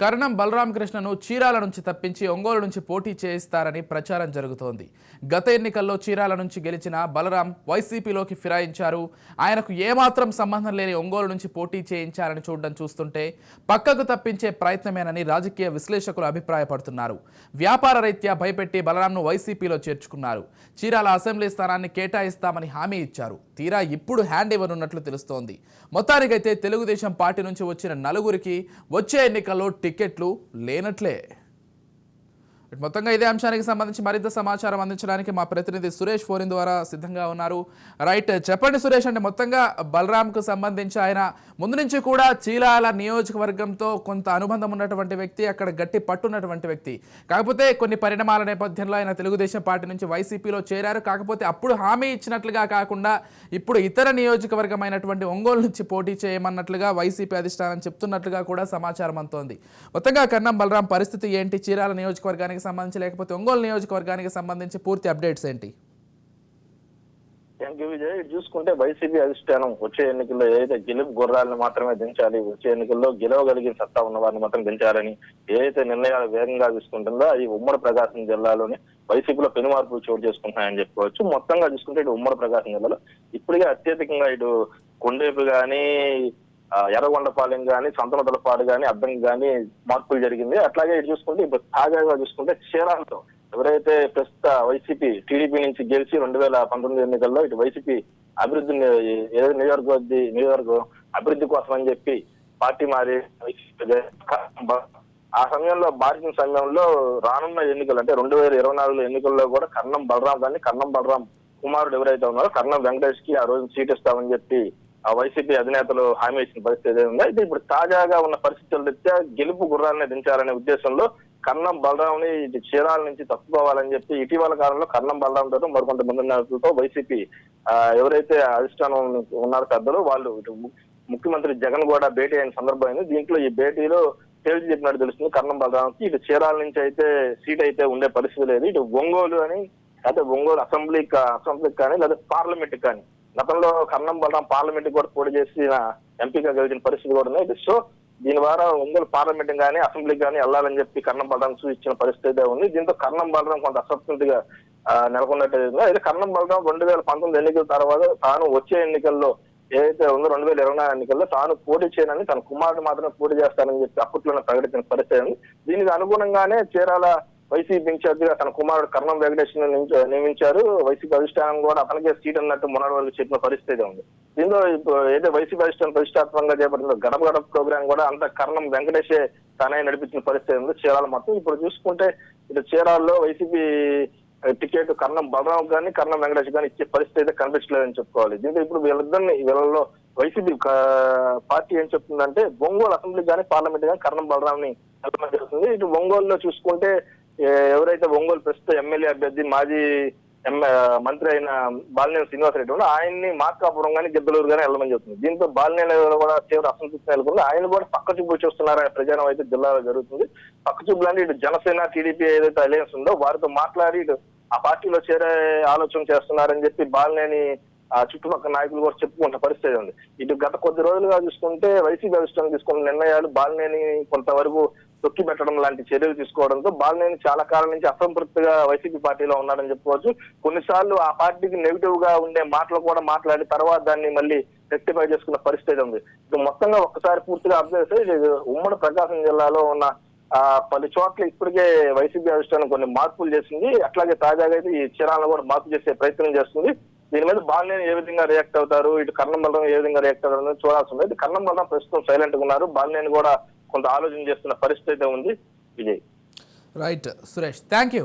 కర్ణం బలరామకృష్ణను చీరాల నుంచి తప్పించి ఒంగోలు నుంచి పోటీ చేయిస్తారని ప్రచారం జరుగుతోంది. గత ఎన్నికల్లో చీరాల నుంచి గెలిచిన బలరాం వైసీపీలోకి ఫిరాయించారు. ఆయనకు ఏమాత్రం సంబంధం లేని ఒంగోలు నుంచి పోటీ చేయించాలని చూస్తుంటే పక్కకు తప్పించే ప్రయత్నమేనని రాజకీయ విశ్లేషకులు అభిప్రాయపడుతున్నారు. వ్యాపార రీత్యా భయపెట్టి బలరాంను వైసీపీలో చేర్చుకున్నారు. చీరాల అసెంబ్లీ స్థానాన్ని కేటాయిస్తామని హామీ ఇచ్చారు. తీరా ఇప్పుడు హ్యాండ్ ఇవ్వనున్నట్లు తెలుస్తోంది. మొత్తానికైతే తెలుగుదేశం పార్టీ నుంచి వచ్చిన నలుగురికి వచ్చే ఎన్నికల్లో టికెట్లు లేనట్లే. మొత్తంగా ఇదే అంశానికి సంబంధించి మరింత సమాచారం అందించడానికి మా ప్రతినిధి సురేష్ ఫోన్ ద్వారా సిద్ధంగా ఉన్నారు. రైట్, చెప్పండి సురేష్. అంటే మొత్తంగా బలరాంకు సంబంధించి ఆయన ముందు నుంచి కూడా చీరాల నియోజకవర్గంతో కొంత అనుబంధం ఉన్నటువంటి వ్యక్తి, అక్కడ గట్టి పట్టున్నటువంటి వ్యక్తి. కాకపోతే కొన్ని పరిణామాల నేపథ్యంలో ఆయన తెలుగుదేశం పార్టీ నుంచి వైసీపీలో చేరారు. కాకపోతే అప్పుడు హామీ ఇచ్చినట్లుగా కాకుండా ఇప్పుడు ఇతర నియోజకవర్గమైనటువంటి ఒంగోలు నుంచి పోటీ చేయమన్నట్లుగా వైసీపీ అధిష్టానం చెప్తున్నట్లుగా కూడా సమాచారం అందుతోంది. మొత్తంగా కర్ణం బలరాం పరిస్థితి ఏంటి? చీరాల నియోజకవర్గానికి సంబంధించి లేకపోతే ఒంగోలు నియోజకవర్గానికి సంబంధించి పూర్తి అప్డేట్స్ ఏంటి? Thank you Vijay. చూసుకుంటే వైసీపీ అధిష్టానం వచ్చే ఎన్నికల్లో ఏదైతే గెలుపు గుర్రాలను మాత్రమే దించాలి, వచ్చే ఎన్నికల్లో గెలవగలిగిన సత్తా ఉన్న వారిని మాత్రం దించాలని ఏదైతే నిర్ణయాలు వేగంగా తీసుకుంటుందో అది ఉమ్మడి ప్రకాశం జిల్లాలోని వైసీపీలో పెను మార్పులు చోటు చేసుకుంటున్నాయని చెప్పుకోవచ్చు. మొత్తంగా చూసుకుంటే ఇటు ఉమ్మడి ప్రకాశం జిల్లాలో ఇప్పటికే అత్యధికంగా ఇటు కొండేపు గానీ, ఎర్రగొండపాలెం గానీ, సంతనదలపాడు గానీ, అద్దంకి గానీ మార్పులు జరిగింది. అట్లాగే ఇటు చూసుకుంటే ఇప్పుడు తాజాగా చూసుకుంటే చీరాలతో ఎవరైతే ప్రస్తుత వైసీపీ టీడీపీ నుంచి గెలిచి 2019 ఎన్నికల్లో ఇటు వైసీపీ అభివృద్ధి నియోజకవర్గం అభివృద్ధి కోసం అని చెప్పి పార్టీ మారి ఆ సమయంలో మారిన సమయంలో రానున్న ఎన్నికలు అంటే 2024 ఎన్నికల్లో కూడా కర్ణం బలరాం కుమారుడు ఎవరైతే ఉన్నారో కర్ణం వెంకటేష్ కి ఆ రోజు సీట్ ఇస్తామని చెప్పి ఆ వైసీపీ అధినేతలు హామీ ఇచ్చిన పరిస్థితి ఏదైనా అయితే ఇప్పుడు తాజాగా ఉన్న పరిస్థితుల రీత్యా గెలుపు గుర్రాలని దించాలనే ఉద్దేశంలో కర్ణం బలరాంని చీరాల నుంచి తప్పుకోవాలని చెప్పి ఇటీవల కాలంలో కర్ణం బలరాంతో మరికొంతమంది నేతలతో వైసీపీ ఎవరైతే అధిష్టానం ఉన్నారో పెద్దలు వాళ్ళు ఇటు ముఖ్యమంత్రి జగన్ కూడా భేటీ అయిన సందర్భం అయింది. దీంట్లో ఈ భేటీలో తేల్చి చెప్పినట్టు తెలుస్తుంది. కర్ణం బలరాంకి ఇటు చీరాల నుంచి అయితే సీట్ అయితే ఉండే పరిస్థితి లేదు. ఇటు ఒంగోలు అని లేకపోతే ఒంగోలు అసెంబ్లీకి కానీ లేదా పార్లమెంట్ కానీ గతంలో కర్ణం బలరాం పార్లమెంట్ కూడా పోటీ చేసి ఎంపీగా గెలిచిన పరిస్థితి కూడా ఉంది. సో దీని ద్వారా ఒంగోలు పార్లమెంట్ కానీ అసెంబ్లీకి కానీ వెళ్ళాలని చెప్పి కర్ణం బలరాం సూచించిన పరిస్థితి ఉంది. దీంతో కర్ణం బలరాం కొంత అసంతృప్తిగా నెలకొన్నట్టు. అయితే కర్ణం బలరాం 2019 ఎన్నికల తర్వాత తాను వచ్చే ఎన్నికల్లో ఏదైతే ఉందో 2024 ఎన్నికల్లో తాను పోటీ చేయనని తన కుమారుడు మాత్రమే పోటీ చేస్తానని చెప్పి అప్పట్లోనే ప్రకటించిన పరిస్థితి ఉంది. దీనికి అనుగుణంగానే చీరాల వైసీపీ ఇన్ఛార్జిగా తన కుమారుడు కర్ణం వెంకటేష్ నియమించారు. వైసీపీ అధిష్టానం కూడా అతనికే సీట్ అన్నట్టు మొన్నటి వరకు చెప్పిన పరిస్థితి ఉంది. దీంతో ఏదైతే వైసీపీ అధిష్టానం ప్రతిష్టాత్మకంగా చేపట్టిన గడప గడప ప్రోగ్రాం కూడా అంత కర్ణం వెంకటేషే తనే నడిపించిన పరిస్థితి ఉంది చీరాల మొత్తం. ఇప్పుడు చూసుకుంటే ఇటు చీరాల్లో వైసీపీ టికెట్ కర్ణం బలరాం కానీ కర్ణం వెంకటేష్ కానీ ఇచ్చే పరిస్థితి అయితే కనిపించలేదని చెప్పుకోవాలి. దీంతో ఇప్పుడు వీళ్ళలో వైసీపీ పార్టీ ఏం చెప్తుందంటే ఒంగోలు అసెంబ్లీ కానీ పార్లమెంట్ కానీ కర్ణం బలరాంని నిలబడి జరుగుతుంది. ఇటు ఒంగోలులో చూసుకుంటే ఎవరైతే ఒంగోలు ప్రస్తుత ఎమ్మెల్యే అభ్యర్థి మాజీ మంత్రి అయిన బాలినేని శ్రీనివాసరెడ్డి ఉన్నా ఆయన్ని మార్కాపురం కానీ గిద్దలూరు కానీ వెళ్ళమని చెప్తుంది. దీంతో బాలినేని కూడా తీవ్ర అసంతృప్తి నెలకొంది. ఆయన కూడా పక్క చూపు చూస్తున్నారనే ప్రచారం అయితే జిల్లాలో జరుగుతుంది. పక్క చూపులు అంటే ఇటు జనసేన టీడీపీ ఏదైతే అలయన్స్ ఉందో వారితో మాట్లాడి ఇటు ఆ పార్టీలో చేరే ఆలోచన చేస్తున్నారని చెప్పి బాలినేని ఆ చుట్టుపక్కల నాయకులు కూడా చెప్పుకున్న పరిస్థితి ఉంది. ఇటు గత కొద్ది రోజులుగా చూసుకుంటే వైసీపీ అధిష్టానం తీసుకున్న నిర్ణయాలు బాలినేని కొంతవరకు తొక్కి పెట్టడం లాంటి చర్యలు తీసుకోవడంతో బాలినేని చాలా కాలం నుంచి అసంతృప్తిగా వైసీపీ పార్టీలో ఉన్నారని చెప్పుకోవచ్చు. కొన్నిసార్లు ఆ పార్టీకి నెగిటివ్ గా ఉండే మాటలు కూడా మాట్లాడి తర్వాత దాన్ని మళ్ళీ రెక్టిఫై చేసుకున్న పరిస్థితి ఉంది. ఇది మొత్తంగా ఒక్కసారి పూర్తిగా అబ్జర్వ్ చేస్తే ఉమ్మడి ప్రకాశం జిల్లాలో ఉన్న పలు చోట్ల ఇప్పటికే వైసీపీ అధిష్టానం కొన్ని మార్పులు చేసింది. అట్లాగే తాజాగా అయితే ఈ చీరాలను కూడా మార్పు చేసే ప్రయత్నం చేస్తుంది. దీని మీద బాలినేని ఏ విధంగా రియాక్ట్ అవుతారు, ఇటు కర్ణం బలరాం ఏ విధంగా రియాక్ట్ అవుతారు చూడాల్సి ఉంది. కర్ణం బలరాం ప్రస్తుతం సైలెంట్ గా ఉన్నారు. బాలినేని కూడా కొంత ఆలోచన చేస్తున్న పరిస్థితి ఉంది. Vijay. Right Suresh, thank you.